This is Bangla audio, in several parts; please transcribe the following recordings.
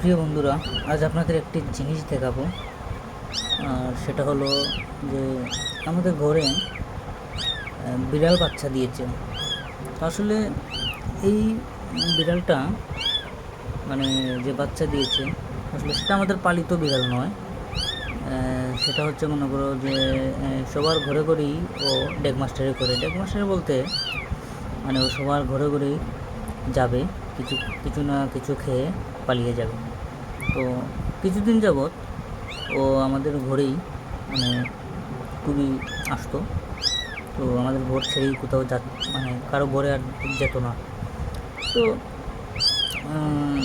প্রিয় বন্ধুরা, আজ আপনাদের একটি জিনিস দেখাবো। আর সেটা হলো যে আমাদের ঘরে বিড়াল বাচ্চা দিয়েছে। তো আসলে এই বিড়ালটা মানে যে বাচ্চা দিয়েছে আসলে সেটা আমাদের পালিত বিড়াল নয়। সেটা হচ্ছে মনে করো যে সবার ঘরে ঘরেই ও ডেগমাস্টারি করে। ডেগমাস্টারি বলতে মানে ও সবার ঘরে ঘরেই যাবে, কিছু কিছু না কিছু খেয়ে পালিয়ে যাবে। তো কিছুদিন যাবৎ ও আমাদের ঘরেই মানে খুবই আসতো। তো আমাদের ঘর ছেড়েই কোথাও মানে কারো ঘরে আর যেত না। তো উম,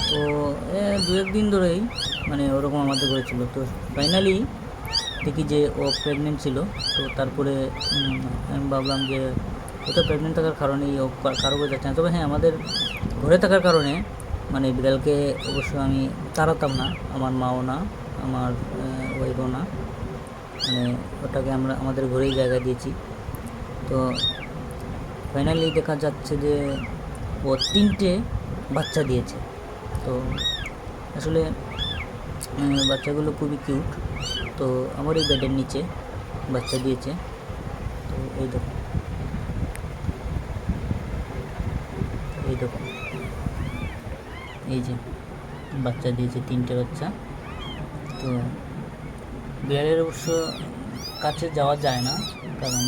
তো দু একদিন ধরেই মানে ওরকম আমাদের ঘরে ছিল। তো ফাইনালি দেখি যে ও প্রেগনেন্ট ছিল। তো তারপরে আমি ভাবলাম যে ও তো প্রেগনেন্ট থাকার কারণেই ও কারো ঘরে যাচ্ছে না। তবে হ্যাঁ, আমাদের ঘরে থাকার কারণে মানে বিড়ালকে অবশ্য আমি তাড়াতাম না, আমার মাও না, আমার ওয়াইফও না। মানে ওটাকে আমরা আমাদের ঘরেই জায়গা দিয়েছি। তো ফাইনালি দেখা যাচ্ছে যে ও 3টে বাচ্চা দিয়েছে। তো আসলে বাচ্চাগুলো খুবই কিউট। তো আমার এই বেডের নিচে বাচ্চা দিয়েছে। তো এই দেখো, এই দেখো, এই যে বাচ্চা দিয়েছে 3টে বাচ্চা। তো বিড়ালের অবশ্য কাছে যাওয়া যায় না, কারণ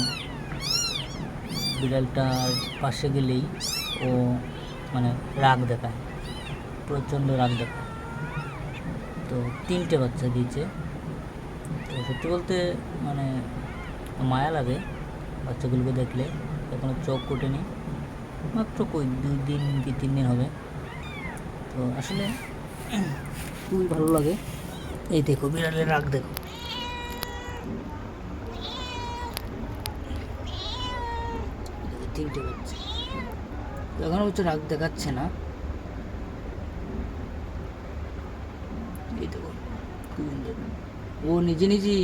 বিড়ালটার পাশে গেলেই ও মানে রাগ দেখায়, প্রচণ্ড রাগ দেখায়। তো 3টে বাচ্চা দিয়েছে। তো সত্যি বলতে মানে মায়া লাগে বাচ্চাগুলোকে দেখলে। এখনও চোখ কোটেনি, মাত্র 2 দিন কি 3 দিন হবে। তো আসলে খুবই ভালো লাগে। এই দেখো বিড়ালের রাগ দেখো, 3টে বাচ্চা। এখন অবশ্য রাগ দেখাচ্ছে না। এই দেখো খুব সুন্দর। ও নিজে নিজেই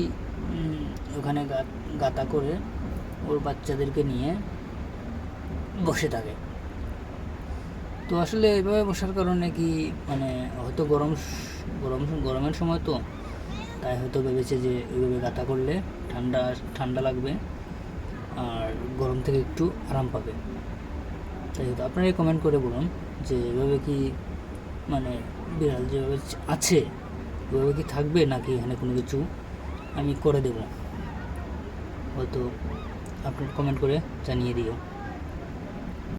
ওখানে গাতা করে ওর বাচ্চাদেরকে নিয়ে বসে থাকে। তো আসলে এভাবে বসার কারণে কি মানে হয়তো গরমের সময়, তো তাই হয়তো ভেবেছে যে এইভাবে গাতা করলে ঠান্ডা ঠান্ডা লাগবে আর গরম থেকে একটু আরাম পাবে। তাই হয়তো আপনারাই কমেন্ট করে বলুন যে এভাবে কি মানে বিড়াল যেভাবে আছে ওভাবে কি থাকবে, নাকি এখানে কোনো কিছু আমি করে দেব। হয়তো আপনার কমেন্ট করে জানিয়ে দিও।